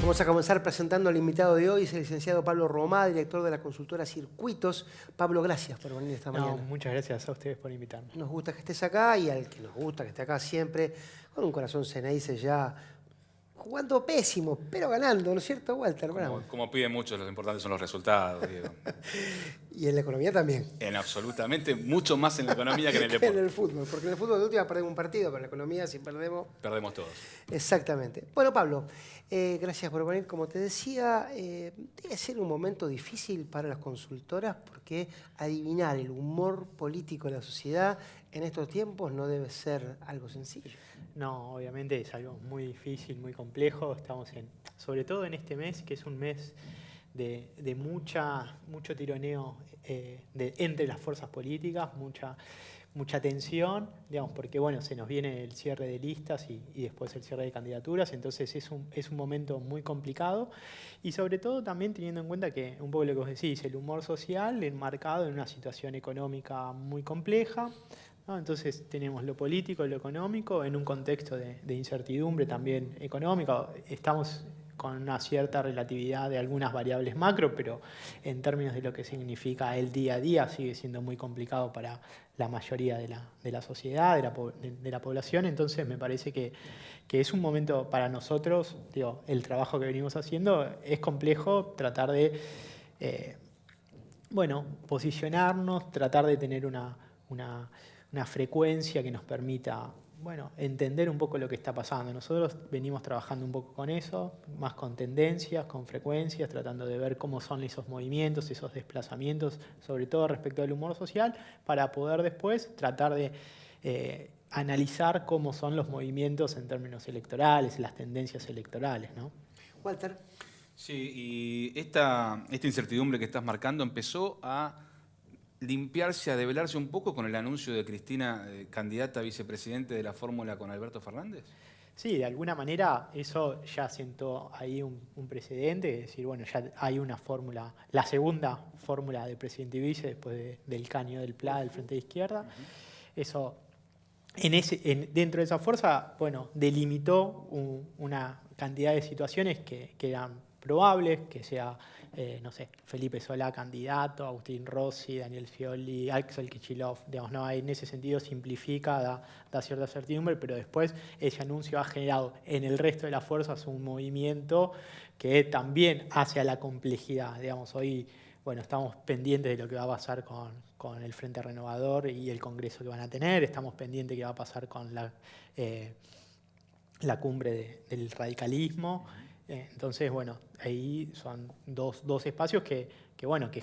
Vamos a comenzar presentando al invitado de hoy, es el licenciado Pablo Romá, director de la consultora Circuitos. Pablo, gracias por venir esta mañana. Muchas gracias a ustedes por invitarme. Nos gusta que estés acá y al que nos gusta que esté acá siempre, con un corazón Ceneice ya jugando pésimo, pero ganando, ¿no es cierto, Walter? Como piden muchos, lo importante son los resultados, Diego. Y en la economía también. En absolutamente, mucho más en la economía que en el deporte. En el fútbol, porque en el fútbol de última perdemos un partido, pero en la economía si perdemos... Perdemos todos. Exactamente. Bueno, Pablo, gracias por venir. Como te decía, debe ser un momento difícil para las consultoras porque adivinar el humor político de la sociedad en estos tiempos no debe ser algo sencillo. No, obviamente es algo muy difícil, muy complejo. Estamos sobre todo en este mes, que es un mes de mucho tironeo entre las fuerzas políticas, mucha tensión, digamos, porque bueno, se nos viene el cierre de listas y después el cierre de candidaturas, entonces es un momento muy complicado y sobre todo también teniendo en cuenta que, un poco lo que vos decís, el humor social enmarcado en una situación económica muy compleja, ¿no? Entonces tenemos lo político, lo económico, en un contexto de incertidumbre también económica. Estamos con una cierta relatividad de algunas variables macro, pero en términos de lo que significa el día a día sigue siendo muy complicado para la mayoría de la sociedad, de la población. Entonces me parece que es un momento para nosotros, digo, el trabajo que venimos haciendo es complejo, tratar de posicionarnos, tratar de tener una frecuencia que nos permita entender un poco lo que está pasando. Nosotros venimos trabajando un poco con eso, más con tendencias, con frecuencias, tratando de ver cómo son esos movimientos, esos desplazamientos, sobre todo respecto al humor social, para poder después tratar de analizar cómo son los movimientos en términos electorales, las tendencias electorales, ¿no? Walter. Sí, y esta incertidumbre que estás marcando empezó a limpiarse, a develarse un poco con el anuncio de Cristina, candidata a vicepresidente de la fórmula con Alberto Fernández. Sí, de alguna manera eso ya sentó ahí un precedente, es decir, bueno, ya hay una fórmula, la segunda fórmula de presidente y vice después del caño del PLA, del Frente de Izquierda. Eso, dentro de esa fuerza, delimitó una cantidad de situaciones que eran probables, que sea, Felipe Solá candidato, Agustín Rossi, Daniel Scioli, Axel Kicillof, digamos, no, en ese sentido simplifica, da cierta certidumbre, pero después ese anuncio ha generado en el resto de las fuerzas un movimiento que también hace a la complejidad, digamos, hoy, estamos pendientes de lo que va a pasar con el Frente Renovador y el Congreso que van a tener, estamos pendientes de qué va a pasar con la cumbre del radicalismo. Entonces, ahí son dos espacios que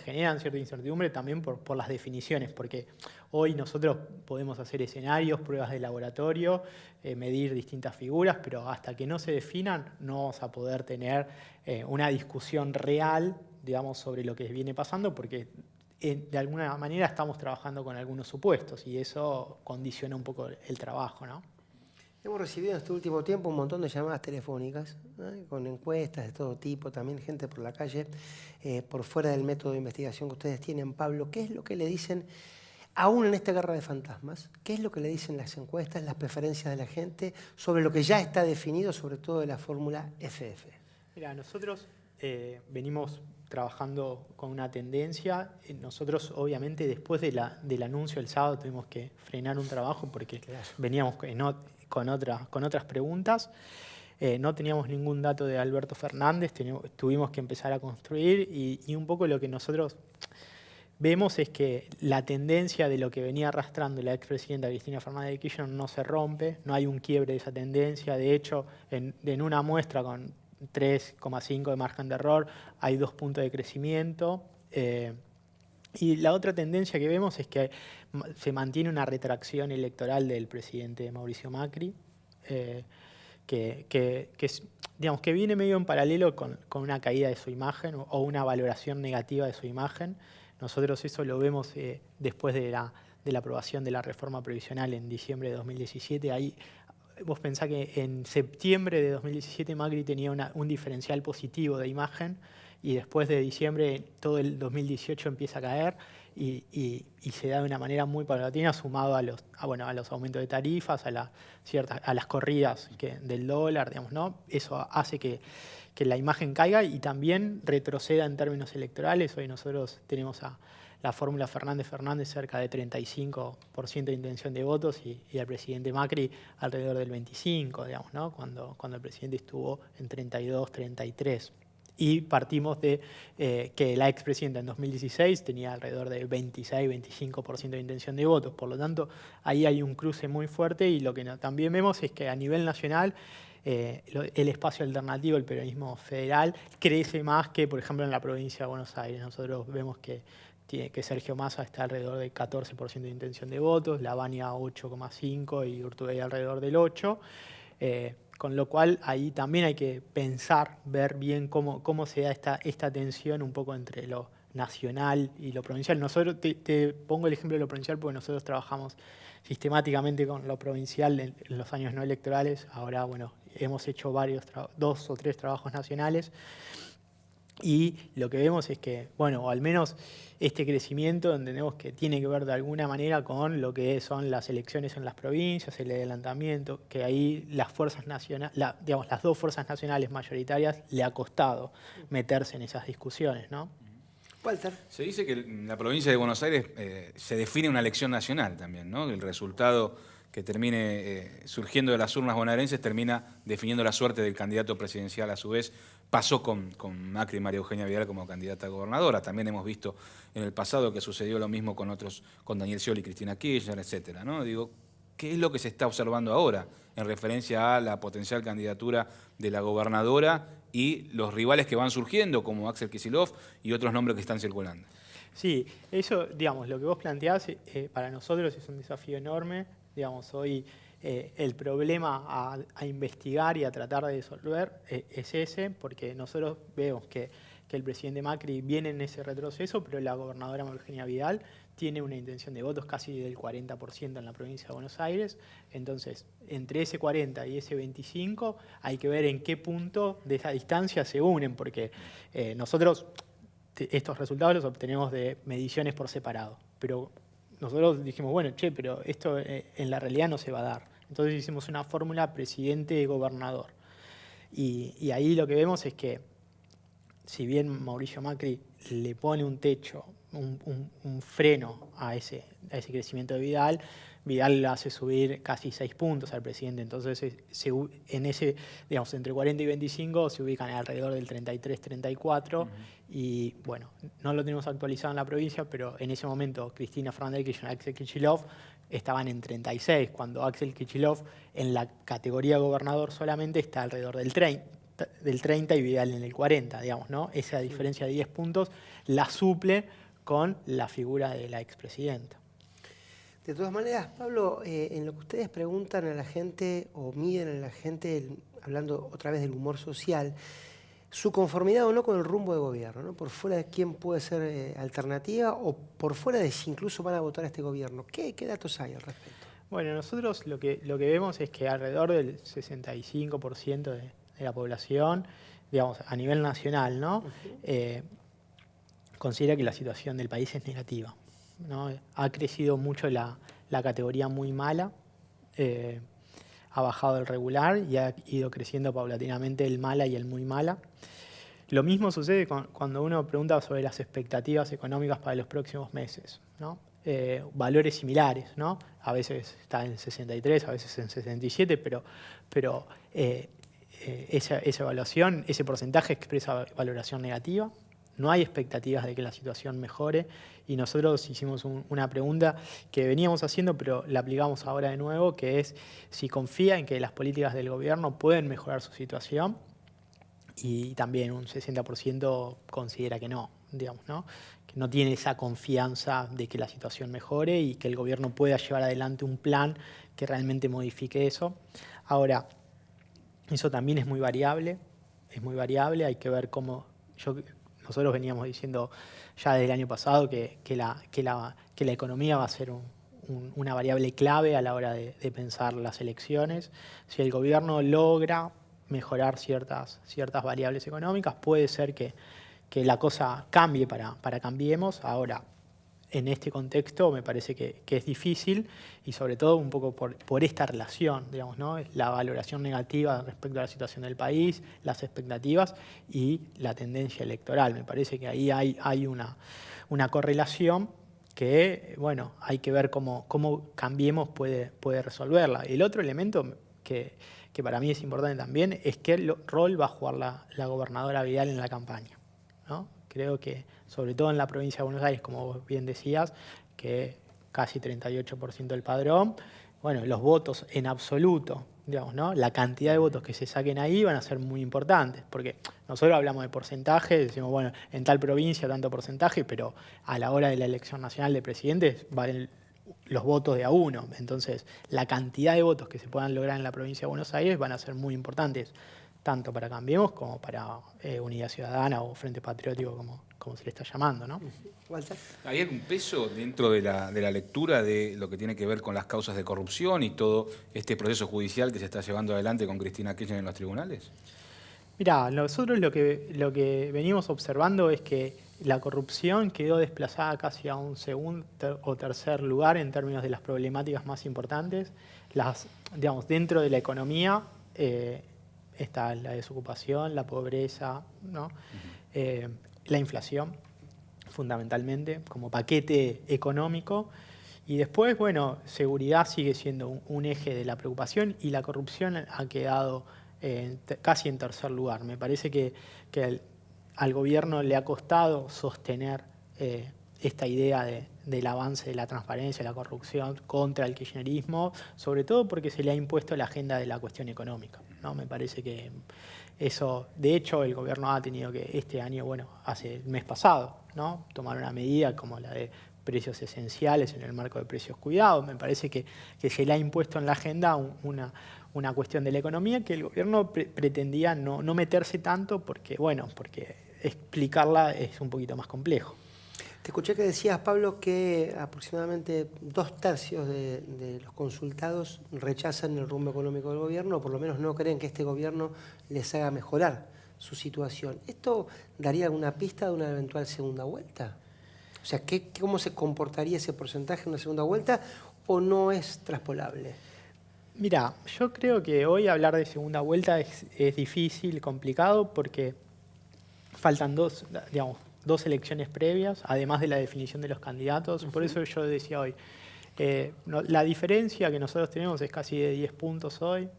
generan cierta incertidumbre también por las definiciones, porque hoy nosotros podemos hacer escenarios, pruebas de laboratorio, medir distintas figuras, pero hasta que no se definan no vamos a poder tener una discusión real, digamos, sobre lo que viene pasando, porque de alguna manera estamos trabajando con algunos supuestos y eso condiciona un poco el trabajo, ¿no? Hemos recibido en este último tiempo un montón de llamadas telefónicas, con encuestas de todo tipo, también gente por la calle, por fuera del método de investigación que ustedes tienen. Pablo, ¿qué es lo que le dicen, aún en esta guerra de fantasmas, qué es lo que le dicen las encuestas, las preferencias de la gente, sobre lo que ya está definido, sobre todo de la fórmula FF? Mira, nosotros venimos trabajando con una tendencia. Nosotros, obviamente, después del anuncio del sábado tuvimos que frenar un trabajo porque veníamos con otras preguntas. No teníamos ningún dato de Alberto Fernández, tuvimos que empezar a construir y un poco lo que nosotros vemos es que la tendencia de lo que venía arrastrando la expresidenta Cristina Fernández de Kirchner no se rompe, no hay un quiebre de esa tendencia. De hecho, en una muestra con 3,5 de margen de error hay 2 puntos de crecimiento. Y la otra tendencia que vemos es que se mantiene una retracción electoral del presidente Mauricio Macri, que viene medio en paralelo con una caída de su imagen o una valoración negativa de su imagen. Nosotros eso lo vemos después de la aprobación de la reforma previsional en diciembre de 2017. Ahí vos pensás que en septiembre de 2017 Macri tenía un diferencial positivo de imagen y después de diciembre todo el 2018 empieza a caer y se da de una manera muy paulatina, sumado a los aumentos de tarifas, a las corridas del dólar, digamos, ¿no? Eso hace que la imagen caiga y también retroceda en términos electorales. Hoy nosotros tenemos a la fórmula Fernández cerca de 35% de intención de votos y al presidente Macri alrededor del 25%, digamos, ¿no? Cuando el presidente estuvo en 32, 33%. Y partimos de que la expresidenta en 2016 tenía alrededor de 26-25% de intención de votos. Por lo tanto, ahí hay un cruce muy fuerte y lo que también vemos es que a nivel nacional el espacio alternativo, el peronismo federal, crece más que, por ejemplo, en la provincia de Buenos Aires. Nosotros vemos que Sergio Massa está alrededor del 14% de intención de votos, Lavagna 8,5% y Urtubey alrededor del 8%. Con lo cual ahí también hay que pensar, ver bien cómo se da esta tensión un poco entre lo nacional y lo provincial. Nosotros, te pongo el ejemplo de lo provincial porque nosotros trabajamos sistemáticamente con lo provincial en los años no electorales. Ahora, bueno, hemos hecho 2 o 3 trabajos nacionales. Y lo que vemos es que, bueno, al menos este crecimiento entendemos que tiene que ver de alguna manera con lo que son las elecciones en las provincias, el adelantamiento, que ahí las fuerzas nacionales, digamos, las 2 fuerzas nacionales mayoritarias le ha costado meterse en esas discusiones, ¿no? Walter. Se dice que en la provincia de Buenos Aires se define una elección nacional también, ¿no? El resultado que termine surgiendo de las urnas bonaerenses termina definiendo la suerte del candidato presidencial a su vez. Pasó con Macri y María Eugenia Vidal como candidata a gobernadora. También hemos visto en el pasado que sucedió lo mismo con otros, con Daniel Scioli, Cristina Kirchner, etcétera, ¿no? Digo, ¿qué es lo que se está observando ahora en referencia a la potencial candidatura de la gobernadora y los rivales que van surgiendo, como Axel Kicillof y otros nombres que están circulando? Sí, eso, digamos, lo que vos planteás para nosotros es un desafío enorme. Digamos, hoy el problema a investigar y a tratar de resolver es ese, porque nosotros vemos que el presidente Macri viene en ese retroceso, pero la gobernadora María Eugenia Vidal tiene una intención de votos casi del 40% en la provincia de Buenos Aires. Entonces, entre ese 40 y ese 25 hay que ver en qué punto de esa distancia se unen, porque nosotros estos resultados los obtenemos de mediciones por separado, pero nosotros dijimos, bueno, pero esto en la realidad no se va a dar. Entonces hicimos una fórmula presidente-gobernador. Y ahí lo que vemos es que, si bien Mauricio Macri le pone un techo, un freno a ese crecimiento de Vidal, Vidal le hace subir casi 6 puntos al presidente. Entonces, en ese, digamos, entre 40 y 25 se ubican alrededor del 33-34. Y bueno, no lo tenemos actualizado en la provincia, pero en ese momento Cristina Fernández de Kirchner y Axel Kicillof estaban en 36, cuando Axel Kicillof en la categoría gobernador solamente está alrededor del 30 y Vidal en el 40, digamos, ¿no? Esa diferencia de 10 puntos la suple con la figura de la expresidenta. De todas maneras, Pablo, en lo que ustedes preguntan a la gente o miden a la gente, hablando otra vez del humor social, su conformidad o no con el rumbo de gobierno, ¿no? Por fuera de quién puede ser alternativa o por fuera de si incluso van a votar a este gobierno. ¿Qué datos hay al respecto? Bueno, nosotros lo que vemos es que alrededor del 65% de la población, digamos, a nivel nacional, ¿no? Considera que la situación del país es negativa, ¿no? Ha crecido mucho la categoría muy mala, ha bajado el regular y ha ido creciendo paulatinamente el mala y el muy mala. Lo mismo sucede cuando uno pregunta sobre las expectativas económicas para los próximos meses, ¿no? Valores similares, ¿no? A veces está en 63, a veces en 67, pero esa evaluación, ese porcentaje expresa valoración negativa. No hay expectativas de que la situación mejore y nosotros hicimos una pregunta que veníamos haciendo, pero la aplicamos ahora de nuevo, que es si confía en que las políticas del gobierno pueden mejorar su situación, y también un 60% considera que no, digamos, ¿no? Que no tiene esa confianza de que la situación mejore y que el gobierno pueda llevar adelante un plan que realmente modifique eso. Ahora, eso también es muy variable, hay que ver cómo... Nosotros veníamos diciendo ya desde el año pasado que la economía va a ser una variable clave a la hora de pensar las elecciones. Si el gobierno logra mejorar ciertas variables económicas, puede ser que la cosa cambie para Cambiemos. Ahora, en este contexto me parece que es difícil y sobre todo un poco por esta relación, digamos, ¿no? La valoración negativa respecto a la situación del país, las expectativas y la tendencia electoral. Me parece que ahí hay una correlación que, bueno, hay que ver cómo Cambiemos puede resolverla. El otro elemento que para mí es importante también es qué rol va a jugar la gobernadora Vidal en la campaña, ¿no? Creo que, sobre todo en la provincia de Buenos Aires, como vos bien decías, que casi 38% del padrón, bueno, los votos en absoluto, digamos, ¿no? La cantidad de votos que se saquen ahí van a ser muy importantes, porque nosotros hablamos de porcentaje, decimos, bueno, en tal provincia tanto porcentaje, pero a la hora de la elección nacional de presidentes valen los votos de a uno. Entonces, la cantidad de votos que se puedan lograr en la provincia de Buenos Aires van a ser muy importantes, tanto para Cambiemos como para Unidad Ciudadana o Frente Patriótico, como se le está llamando, ¿no? Walter. ¿Hay algún peso dentro de la lectura de lo que tiene que ver con las causas de corrupción y todo este proceso judicial que se está llevando adelante con Cristina Kirchner en los tribunales? Mirá, nosotros lo que venimos observando es que la corrupción quedó desplazada casi a un segundo o tercer lugar en términos de las problemáticas más importantes. Digamos, dentro de la economía está la desocupación, la pobreza, ¿no? La inflación, fundamentalmente, como paquete económico. Y después, bueno, seguridad sigue siendo un eje de la preocupación y la corrupción ha quedado casi en tercer lugar. Me parece que al gobierno le ha costado sostener esta idea del avance de la transparencia, la corrupción contra el kirchnerismo, sobre todo porque se le ha impuesto la agenda de la cuestión económica, ¿no? Me parece que eso, de hecho, el gobierno ha tenido que este año, bueno, hace el mes pasado, ¿no? Tomar una medida como la de precios esenciales en el marco de precios cuidados. Me parece que se le ha impuesto en la agenda una cuestión de la economía que el gobierno pretendía no meterse tanto porque, bueno, porque explicarla es un poquito más complejo. Te escuché que decías, Pablo, que aproximadamente 2/3 de los consultados rechazan el rumbo económico del gobierno, o por lo menos no creen que este gobierno les haga mejorar su situación. ¿Esto daría alguna pista de una eventual segunda vuelta? O sea, ¿cómo se comportaría ese porcentaje en una segunda vuelta o no es traspolable? Mira, yo creo que hoy hablar de segunda vuelta es difícil, complicado, porque faltan dos elecciones previas, además de la definición de los candidatos. Por eso yo decía hoy, la diferencia que nosotros tenemos es casi de 10 puntos hoy.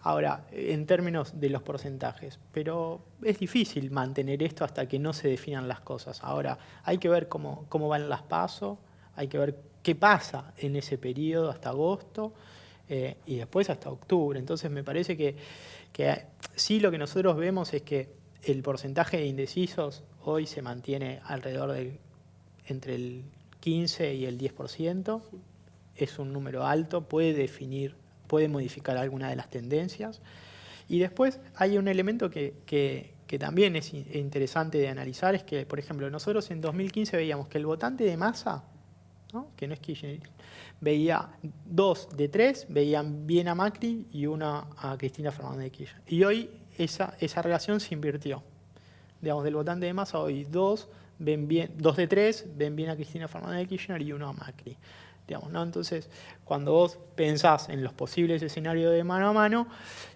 Ahora, en términos de los porcentajes, pero es difícil mantener esto hasta que no se definan las cosas. Ahora, hay que ver cómo van las PASO, hay que ver qué pasa en ese periodo hasta agosto y después hasta octubre. Entonces, me parece que sí, lo que nosotros vemos es que el porcentaje de indecisos hoy se mantiene alrededor entre el 15 y el 10%. Es un número alto, puede modificar alguna de las tendencias. Y después hay un elemento que también es interesante de analizar, es que, por ejemplo, nosotros en 2015 veíamos que el votante de Massa, ¿no? Que no es Kirchner, veía 2 de 3, veían bien a Macri y 1 a Cristina Fernández de Kirchner. Y hoy esa relación se invirtió. Digamos, del votante de Massa hoy 2 de 3 ven bien a Cristina Fernández de Kirchner y 1 a Macri. Digamos, ¿no? Entonces, cuando vos pensás en los posibles escenarios de mano a mano,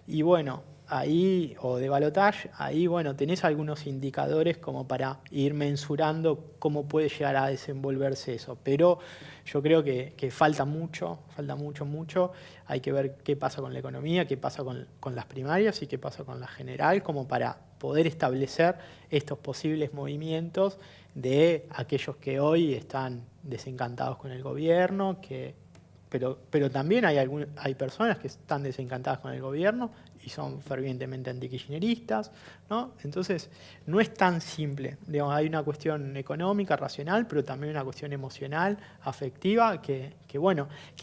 y bueno, ahí, o de balotaje, ahí, bueno, tenés algunos indicadores como para ir mensurando cómo puede llegar a desenvolverse eso. Pero yo creo que falta mucho. Hay que ver qué pasa con la economía, qué pasa con las primarias y qué pasa con la general, como para poder establecer estos posibles movimientos de aquellos que hoy están desencantados con el gobierno, pero también hay personas que están desencantadas con el gobierno y son fervientemente antikirchneristas, ¿no? Entonces, no es tan simple. Digamos, hay una cuestión económica, racional, pero también una cuestión emocional, afectiva, que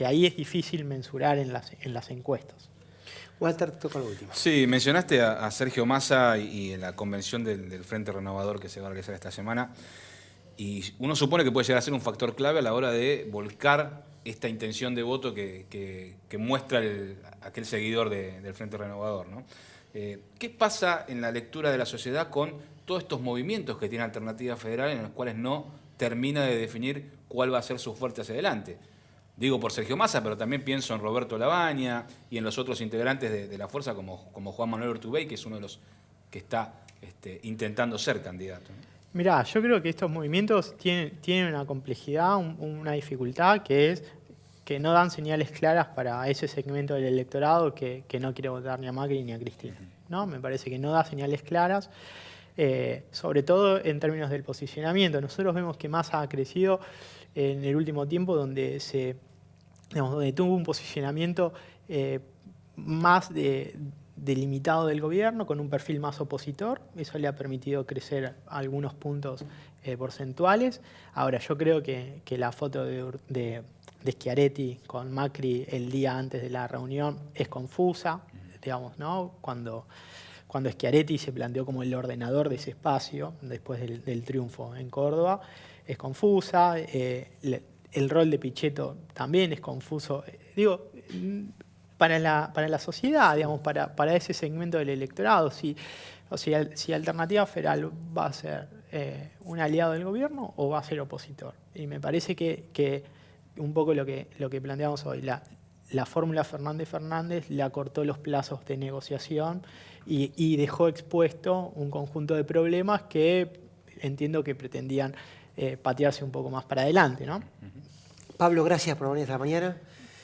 ahí es difícil mensurar en las encuestas. Walter, toca lo último. Sí, mencionaste a Sergio Massa y en la convención del Frente Renovador que se va a realizar esta semana. Y uno supone que puede llegar a ser un factor clave a la hora de volcar esta intención de voto que muestra aquel seguidor del Frente Renovador, ¿no? ¿Qué pasa en la lectura de la sociedad con todos estos movimientos que tiene Alternativa Federal en los cuales no termina de definir cuál va a ser su fuerte hacia adelante. Digo por Sergio Massa, pero también pienso en Roberto Labaña y en los otros integrantes de la fuerza, como Juan Manuel Urtubey, que es uno de los que está intentando ser candidato. Mirá, yo creo que estos movimientos tienen una complejidad, una dificultad, que es que no dan señales claras para ese segmento del electorado que no quiere votar ni a Macri ni a Cristina, ¿no? Me parece que no da señales claras, sobre todo en términos del posicionamiento. Nosotros vemos que Massa ha crecido en el último tiempo, donde tuvo un posicionamiento más delimitado del gobierno, con un perfil más opositor. Eso le ha permitido crecer algunos puntos porcentuales. Ahora, yo creo que la foto de Schiaretti con Macri el día antes de la reunión es confusa, digamos, ¿no? Cuando Schiaretti se planteó como el ordenador de ese espacio, después del triunfo en Córdoba, es confusa. El rol de Pichetto también es confuso. Digo, para la sociedad, digamos, para ese segmento del electorado, si Alternativa Federal va a ser un aliado del gobierno o va a ser opositor. Y me parece que un poco lo que planteamos hoy, la fórmula Fernández le acortó los plazos de negociación y dejó expuesto un conjunto de problemas que entiendo que pretendían patearse un poco más para adelante, ¿no? Pablo, gracias por venir esta mañana.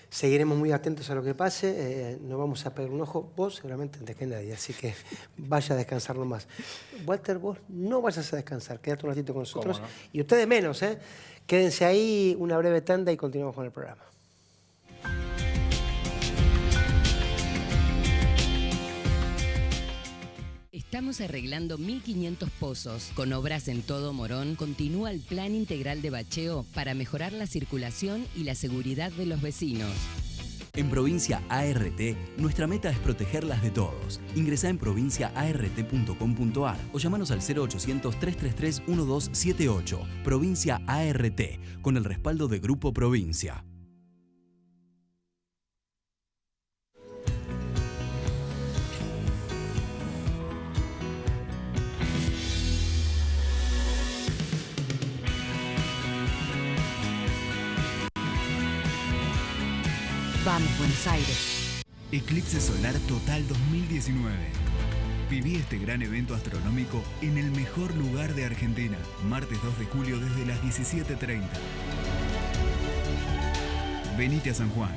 Seguiremos muy atentos a lo que pase. No vamos a pegar un ojo, vos seguramente antes que nadie, así que vaya a descansar nomás. Walter, vos no vayas a descansar, quédate un ratito con nosotros. ¿Cómo no? Y ustedes menos, ¿eh? Quédense ahí, una breve tanda y continuamos con el programa. Estamos arreglando 1.500 pozos. Con obras en todo Morón, continúa el Plan Integral de Bacheo para mejorar la circulación y la seguridad de los vecinos. En Provincia ART, nuestra meta es protegerlas de todos. Ingresá en provinciaart.com.ar o llamanos al 0800-333-1278. Provincia ART, con el respaldo de Grupo Provincia. Vamos, Buenos Aires. Eclipse Solar Total 2019. Viví este gran evento astronómico en el mejor lugar de Argentina, martes 2 de julio desde las 17:30. Venite a San Juan.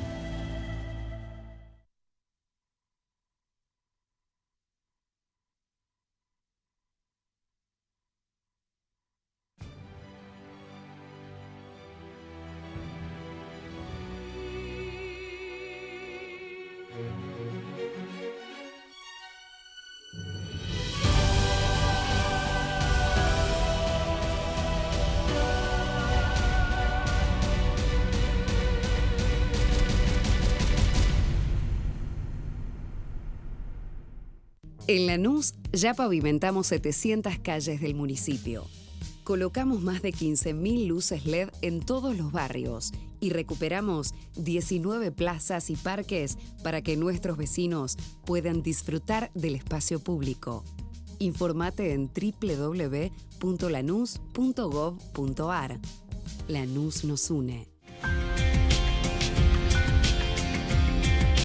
En Lanús ya pavimentamos 700 calles del municipio. Colocamos más de 15.000 luces LED en todos los barrios y recuperamos 19 plazas y parques para que nuestros vecinos puedan disfrutar del espacio público. Informate en www.lanus.gov.ar. Lanús nos une.